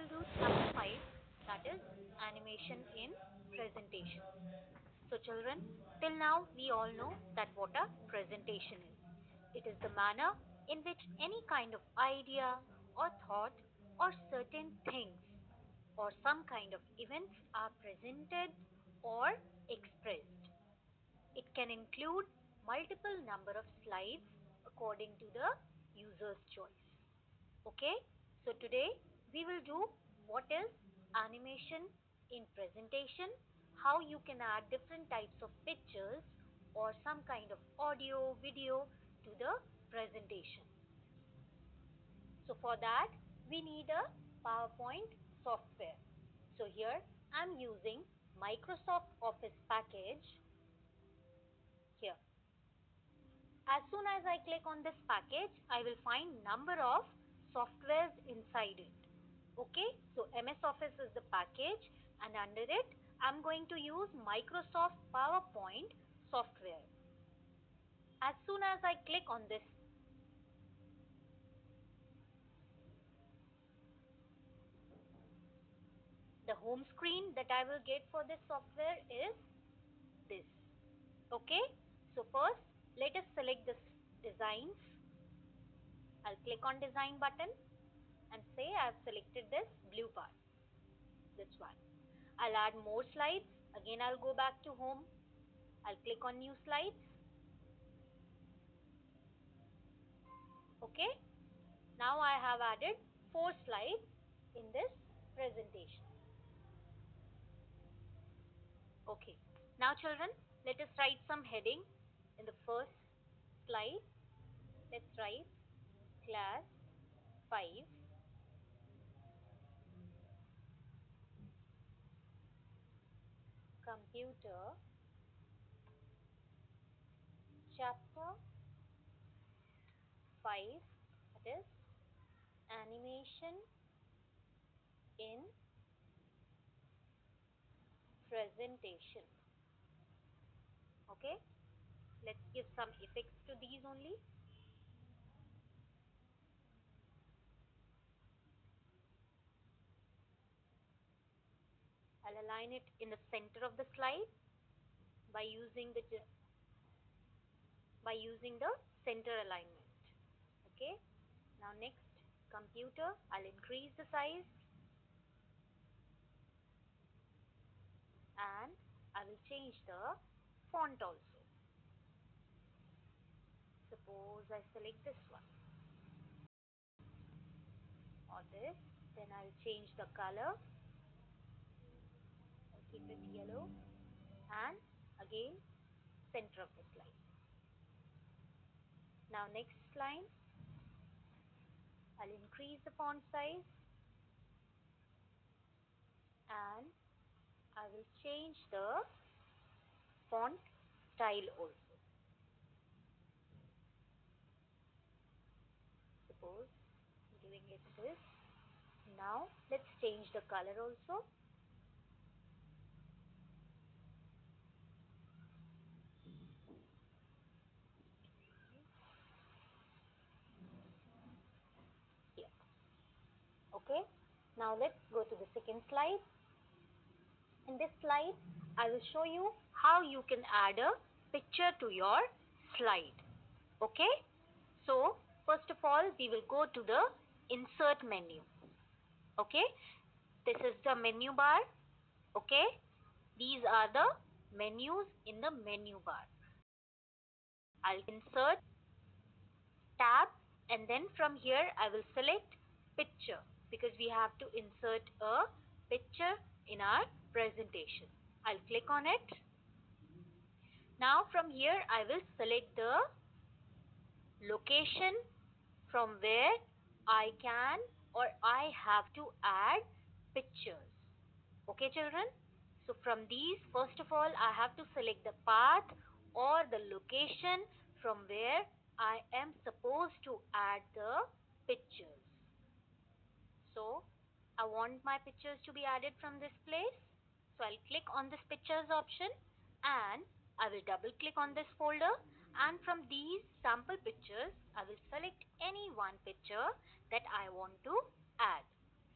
will do chapter 5, that is animation in presentation. So children, till now we all know that what a presentation is. It is the manner in which any kind of idea or thought or certain things or some kind of events are presented or expressed. It can include multiple number of slides according to the user's choice. Okay, so today we will do what is animation in presentation, how you can add different types of pictures or some kind of audio, video to the presentation. So for that we need a PowerPoint software. So here I'm using Microsoft Office package here. As soon as I click on this package, I will find number of softwares inside it. Okay, so MS Office is the package and under it I'm going to use Microsoft PowerPoint software. As soon as I click on this, the home screen that I will get for this software is this. Okay, so first let us select this designs. I'll click on design button and say I've selected this blue part. This one. I'll add more slides. Again, I'll go back to home. I'll click on new slides. Okay. Now I have added 4 slides in this presentation. Okay. Now children, let us write some heading in the first slide. Let's write class 5 computer chapter 5, that is animation in presentation. Okay, let's give some effects to these only. I'll align it in the center of the slide by using the center alignment. Okay, now next, computer, I'll increase the size and I will change the font also. Suppose I select this one or this, then I'll change the color. I'll keep it yellow and again center of the slide. Now next line, I'll increase the font size and I will change the font style also. Suppose giving it this. Now let's change the color also. Here. Okay. Now let's go to the second slide. In this slide, I will show you how you can add a picture to your slide. Okay. So first of all, we will go to the insert menu. Okay. This is the menu bar. Okay. These are the menus in the menu bar. I'll insert tab and then from here I will select picture because we have to insert a picture in our presentation. I'll click on it. Now from here I will select the location from where I can or I have to add pictures. Okay children? So from these, first of all, I have to select the path or the location from where I am supposed to add the pictures. So I want my pictures to be added from this place. So I'll click on this pictures option and I will double click on this folder, and from these sample pictures I will select any one picture that I want to add.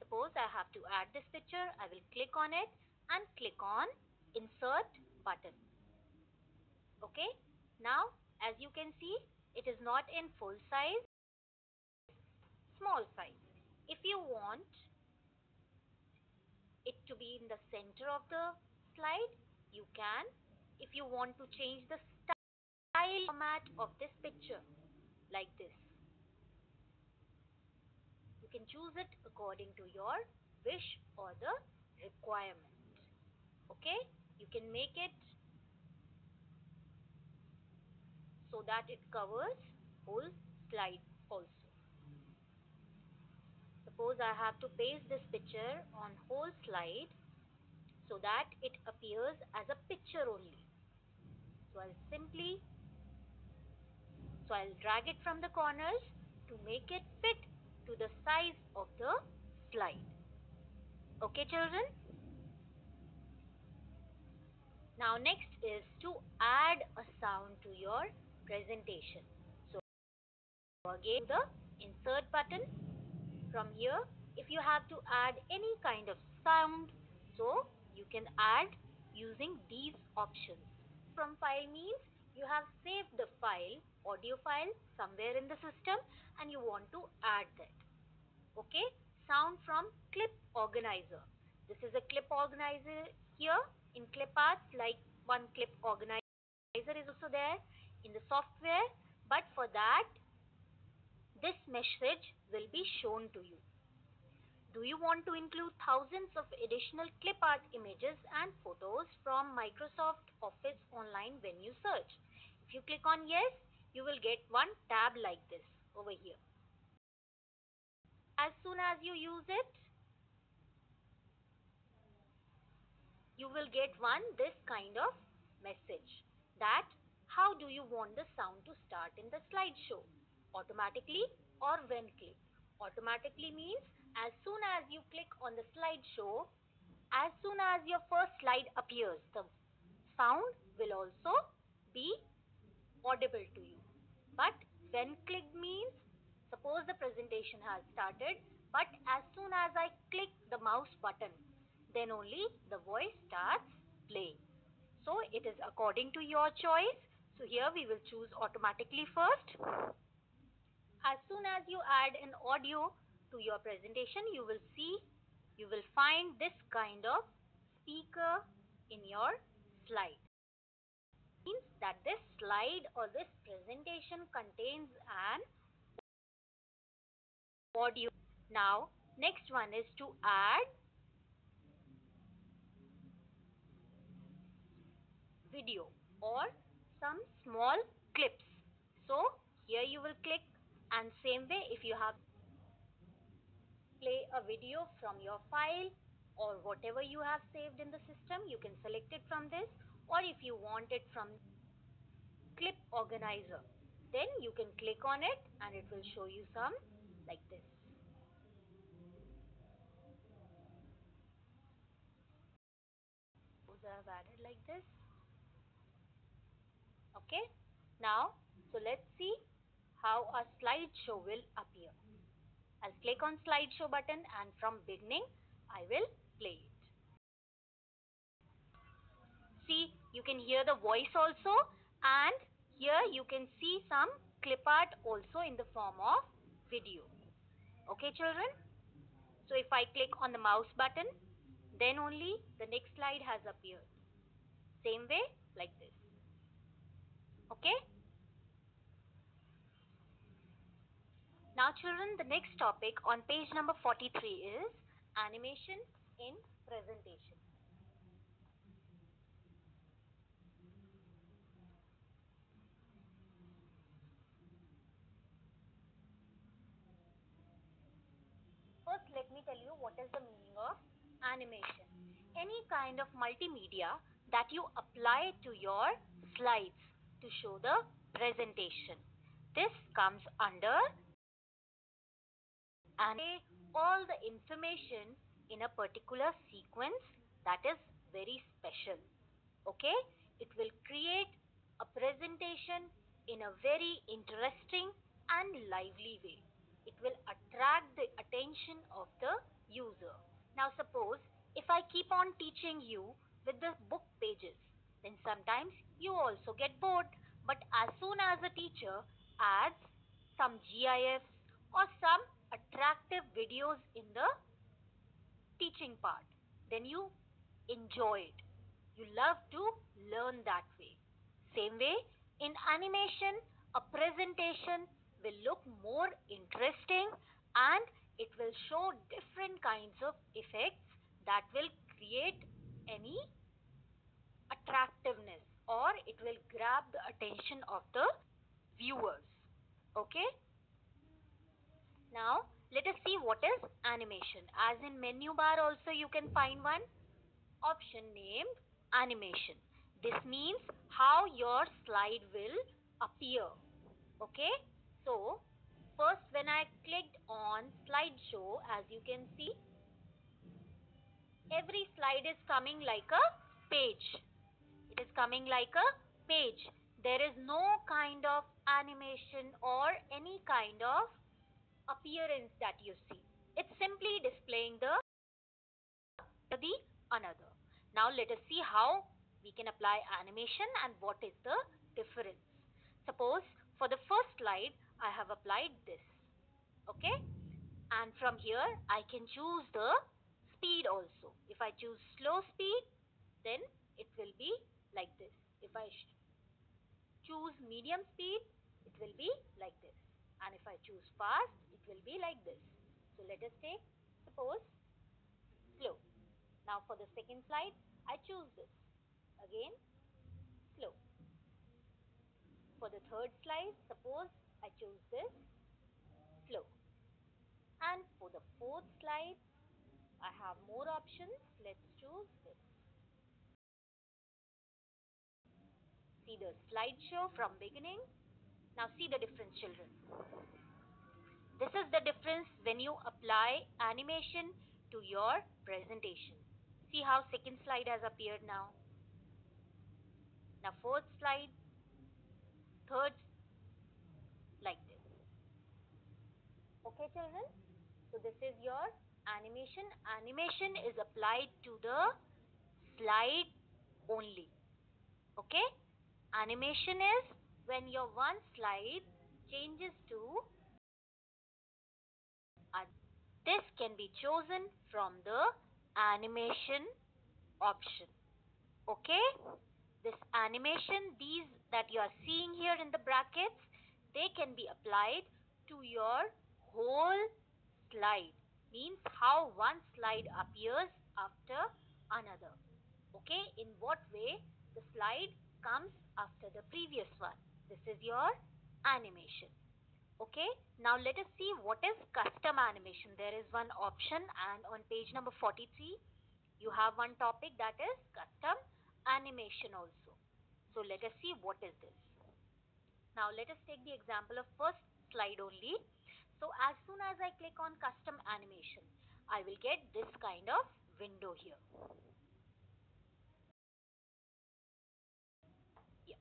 Suppose I have to add this picture, I will click on it and click on insert button. Okay, now as you can see, it is not in full size, small size. If you want it to be in the center of the slide, you can. If you want to change the style format of this picture like this, you can choose it according to your wish or the requirement. Okay, you can make it so that it covers whole slide also. Suppose I have to paste this picture on whole slide so that it appears as a picture only. So I'll drag it from the corners to make it fit to the size of the slide. Okay, children? Now next is to add a sound to your presentation. So again the insert button. From here, if you have to add any kind of sound, so you can add using these options. From file means you have saved the file, audio file somewhere in the system and you want to add that. Okay, sound from clip organizer. This is a clip organizer here in ClipArts, like one clip organizer is also there in the software, but for that this message will be shown to you. Do you want to include thousands of additional clip art images and photos from Microsoft Office Online when you search? If you click on yes, you will get one tab like this over here. As soon as you use it, you will get this kind of message that how do you want the sound to start in the slideshow? Automatically or when clicked? Automatically means as soon as you click on the slideshow, as soon as your first slide appears, the sound will also be audible to you. But when clicked means, suppose the presentation has started, but as soon as I click the mouse button, then only the voice starts playing. So it is according to your choice. So here we will choose automatically first. As soon as you add an audio to your presentation, you will find this kind of speaker in your slide. Means that this slide or this presentation contains an audio. Now, next one is to add video or some small clips. So, here you will click, and same way if you have play a video from your file or whatever you have saved in the system, you can select it from this, or if you want it from clip organizer, then you can click on it and it will show you some like this. Those I have added like this. Okay, now so let's see how a slideshow will appear. I'll click on slideshow button and from beginning I will play it. See, you can hear the voice also, and here you can see some clip art also in the form of video. Okay, children? So if I click on the mouse button, then only the next slide has appeared. Same way, like this. Okay? Now, children, the next topic on page number 43 is animation in presentation. First, let me tell you what is the meaning of animation. Any kind of multimedia that you apply to your slides to show the presentation. This comes under and all the information in a particular sequence that is very special. Okay, it will create a presentation in a very interesting and lively way. It will attract the attention of the user. Now suppose if I keep on teaching you with the book pages, then sometimes you also get bored. But as soon as a teacher adds some GIFs or some attractive videos in the teaching part, then you enjoy it. You love to learn that way. Same way, in animation, a presentation will look more interesting and it will show different kinds of effects that will create any attractiveness or it will grab the attention of the viewers. Okay? Now, let us see what is animation. As in menu bar also you can find one option named animation. This means how your slide will appear. Okay? So, first when I clicked on slideshow, as you can see, every slide is coming like a page. It is coming like a page. There is no kind of animation or any kind of appearance that you see. It's simply displaying the another. Now let us see how we can apply animation and what is the difference. Suppose for the first slide I have applied this. Okay? And from here I can choose the speed also. If I choose slow speed, then it will be like this. If I choose medium speed, it will be like this. And if I choose fast, it will be like this. So let us take, suppose, slow. Now for the second slide, I choose this. Again, slow. For the third slide, suppose I choose this, slow. And for the fourth slide, I have more options. Let's choose this. See the slideshow from beginning. Now see the difference, children. This is the difference when you apply animation to your presentation. See how second slide has appeared now. Now fourth slide, third, like this. Okay, children? So this is your animation. Animation is applied to the slide only. Okay? Animation is when your one slide changes to other. This can be chosen from the animation option. Okay? This animation, these that you are seeing here in the brackets, they can be applied to your whole slide. Means how one slide appears after another. Okay, in what way the slide comes after the previous one. This is your animation. Okay, now let us see what is custom animation. There is one option, and on page number 43 you have one topic that is custom animation also. So let us see what is this. Now let us take the example of first slide only. So as soon as I click on custom animation, I will get this kind of window here. Yeah,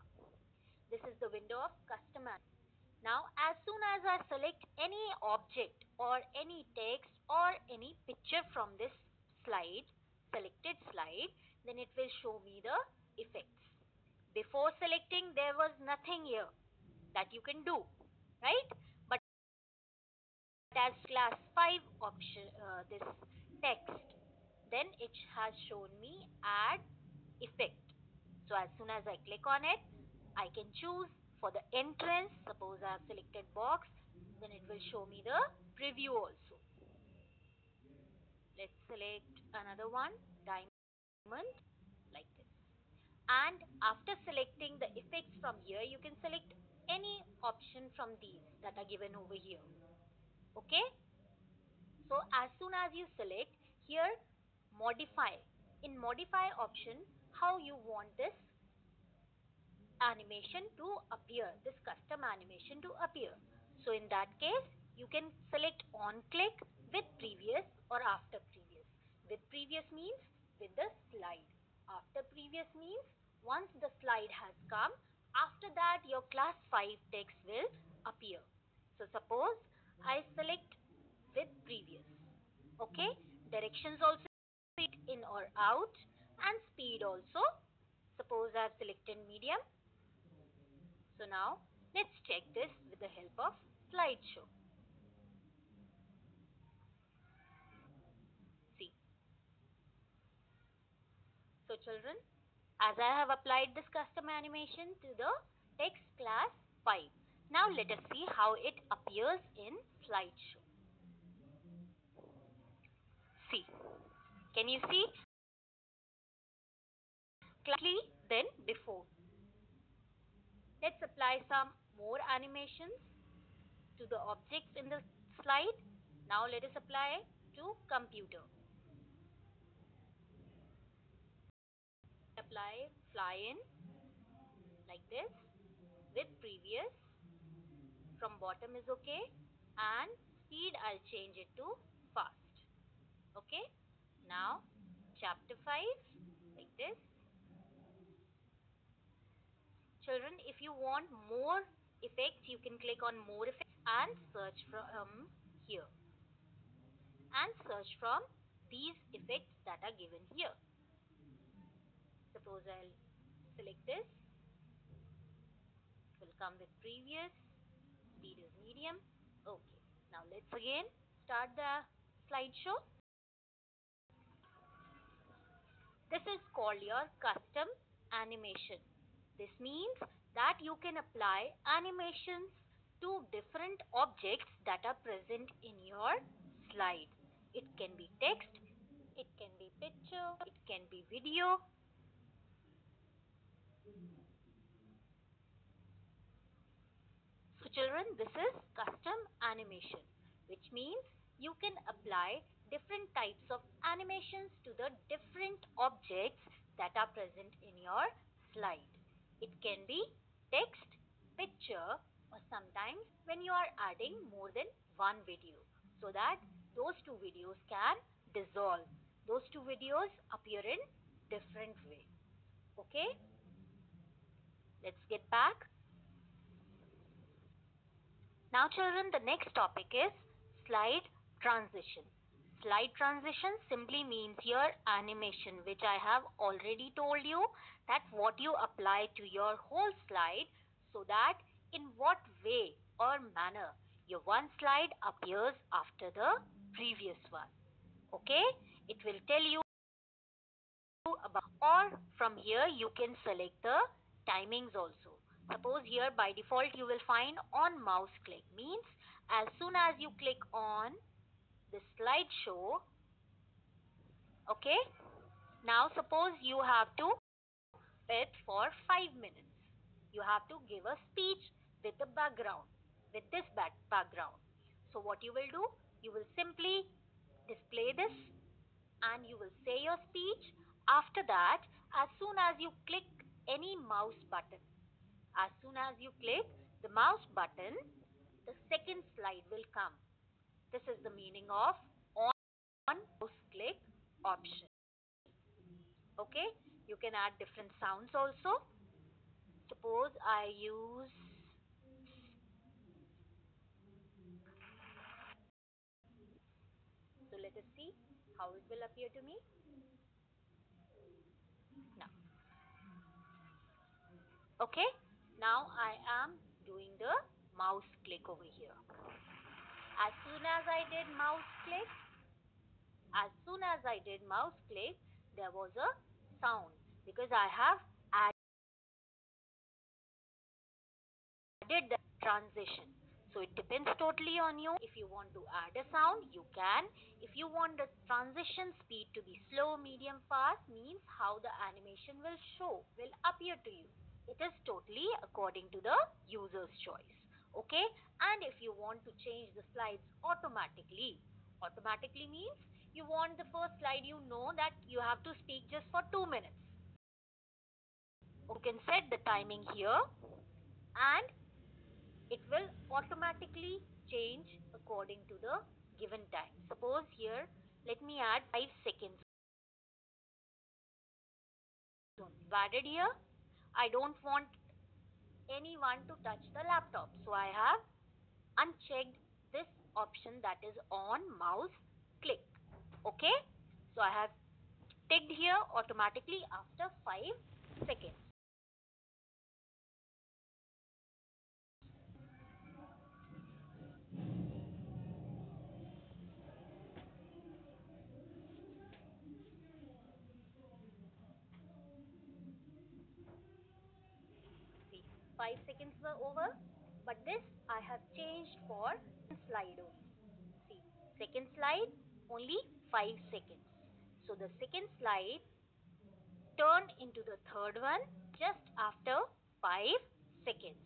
this is the window of custom animation. Now as soon as I select any object or any text or any picture from this slide, selected slide, then it will show me the effects. Before selecting, there was nothing here that you can do, right? But as class 5 option, this text, then it has shown me add effect. So as soon as I click on it, I can choose for the entrance. Suppose I have selected box, then it will show me the preview also. Let's select another one, diamond, like this. And after selecting the effects from here, you can select any option from these that are given over here. Okay? So as soon as you select here, modify. In modify option, how you want this animation to appear, this custom animation to appear. So in that case, you can select on click, with previous or after previous. With previous means with the slide. After previous means once the slide has come, after that your class 5 text will appear. So suppose I select with previous. Okay, Directions also in or out, and speed also. Suppose I have selected medium. So now let's check this with the help of slideshow. See. So children, as I have applied this custom animation to the text class 5. Now let us see how it appears in slideshow. See. Can you see clearly than before? Let's apply some more animations to the objects in the slide. Now let us apply to computer. Apply fly in like this with previous. From bottom is okay, and speed I'll change it to fast. Okay. Now chapter 5 like this. Children, if you want more effects, you can click on more effects and search from here, and search from these effects that are given here. Suppose I'll select this. It will come with previous. Speed is medium. Okay. Now let's again start the slideshow. This is called your custom animation. This means that you can apply animations to different objects that are present in your slide. It can be text, it can be picture, it can be video. So children, this is custom animation, which means you can apply different types of animations to the different objects that are present in your slide. It can be text, picture, or sometimes when you are adding more than one video, so that those two videos can dissolve. Those two videos appear in different way. Okay? Let's get back. Now children, the next topic is slide transition. Slide transition simply means your animation, which I have already told you that what you apply to your whole slide, so that in what way or manner your one slide appears after the previous one. Okay? It will tell you about, or from here you can select the timings also. Suppose here by default you will find on mouse click, means as soon as you click on the slideshow. Okay. Now suppose you have to it for 5 minutes. You have to give a speech with the background, with this background. So what you will do, you will simply display this and you will say your speech. After that, as soon as you click any mouse button, as soon as you click the mouse button, the second slide will come. This is the meaning of on mouse click option. Okay, you can add different sounds also. Suppose I use, so let us see how it will appear to me now. Okay, now I am doing the mouse click over here. As soon as I did mouse click, as soon as I did mouse click, there was a sound because I have added the transition. So it depends totally on you. If you want to add a sound, you can. If you want the transition speed to be slow, medium, fast, means how the animation will show, will appear to you. It is totally according to the user's choice. Okay? And if you want to change the slides automatically, automatically means you want the first slide, you know that you have to speak just for 2 minutes. You can set the timing here and it will automatically change according to the given time. Suppose here, let me add 5 seconds. Added here, I don't want anyone to touch the laptop. So I have unchecked this option, that is on mouse click. Okay, so I have ticked here automatically after 5 seconds. See, 5 seconds were over, but this I have changed for slide only. See, second slide only 5 seconds. So the second slide turned into the third one just after 5 seconds.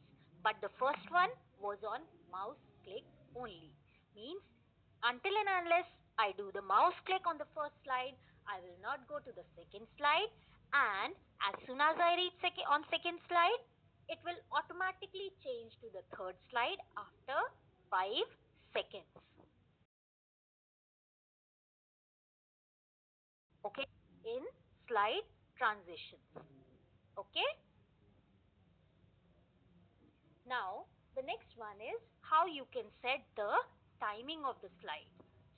But the first one was on mouse click only. Means until and unless I do the mouse click on the first slide, I will not go to the second slide, and as soon as I reach on second slide, it will automatically change to the third slide after 5 seconds. Okay, in slide transitions. Okay. Now, the next one is how you can set the timing of the slide.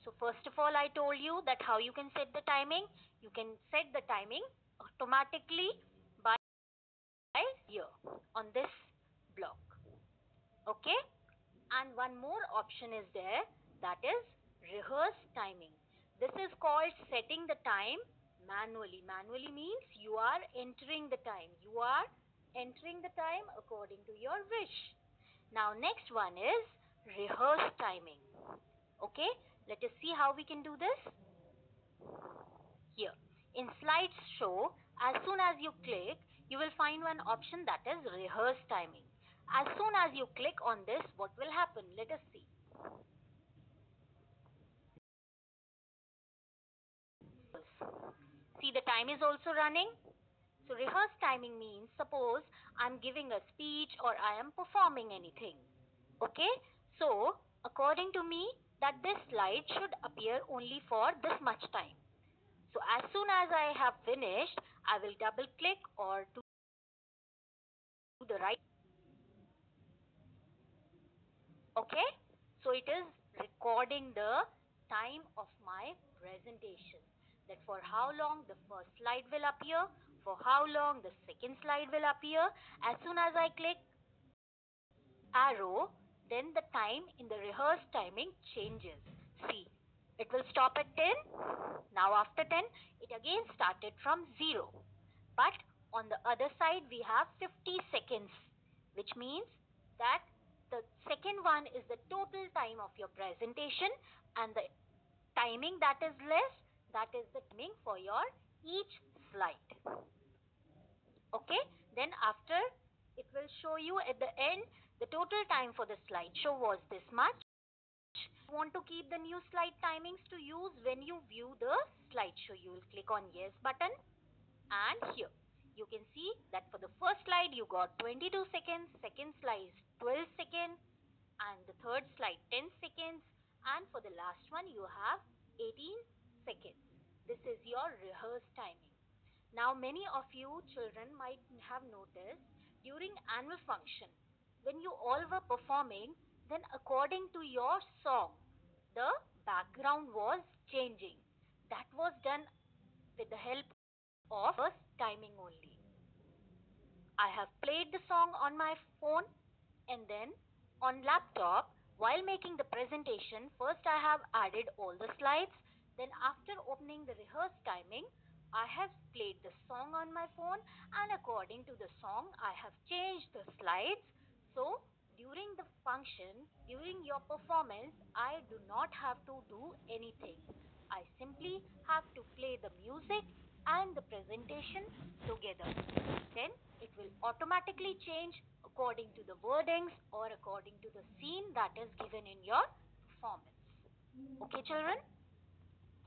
So first of all, I told you that how you can set the timing. You can set the timing automatically by here on this block. Okay? And one more option is there, that is rehearse timing. This is called setting the time manually. Manually means you are entering the time. You are entering the time according to your wish. Now next one is rehearse timing. Okay, let us see how we can do this. Here in slideshow, as soon as you click, you will find one option that is rehearse timing. As soon as you click on this, what will happen? Let us see. See, the time is also running. So rehearse timing means, suppose I'm giving a speech or I am performing anything. Okay, so according to me, that this slide should appear only for this much time. So as soon as I have finished, I will double click or to the right. Okay, so it is recording the time of my presentation, that for how long the first slide will appear, for how long the second slide will appear. As soon as I click arrow, then the time in the rehearse timing changes. See, it will stop at 10. Now after 10, it again started from 0. But on the other side, we have 50 seconds, which means that the second one is the total time of your presentation, and the timing that is less, that is the timing for your each slide. Okay, then after, it will show you at the end the total time for the slideshow was this much. Want to keep the new slide timings to use when you view the slideshow, you will click on yes button, and here you can see that for the first slide you got 22 seconds, second slide 12 seconds, and the third slide 10 seconds, and for the last one you have 18 seconds. This is your rehearse timing. Now many of you children might have noticed during annual function, when you all were performing, then according to your song, the background was changing. That was done with the help of rehearse timing only. I have played the song on my phone, and then on laptop, while making the presentation, first I have added all the slides, then after opening the rehearse timing, I have played the song on my phone, and according to the song I have changed the slides. So during the function, during your performance, I do not have to do anything. I simply have to play the music and the presentation together. Then it will automatically change according to the wordings or according to the scene that is given in your performance. Okay, children?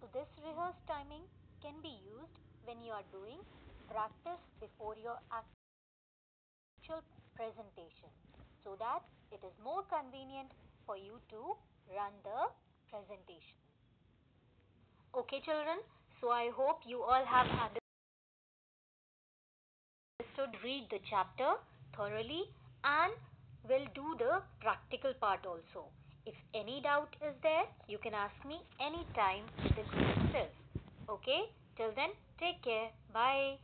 So this rehearse timing can be used when you are doing practice before your actual presentation, so that it is more convenient for you to run the presentation. Okay, children? So I hope you all have understood, read the chapter thoroughly, and will do the practical part also. If any doubt is there, you can ask me anytime within group itself. Okay? Till then, take care. Bye.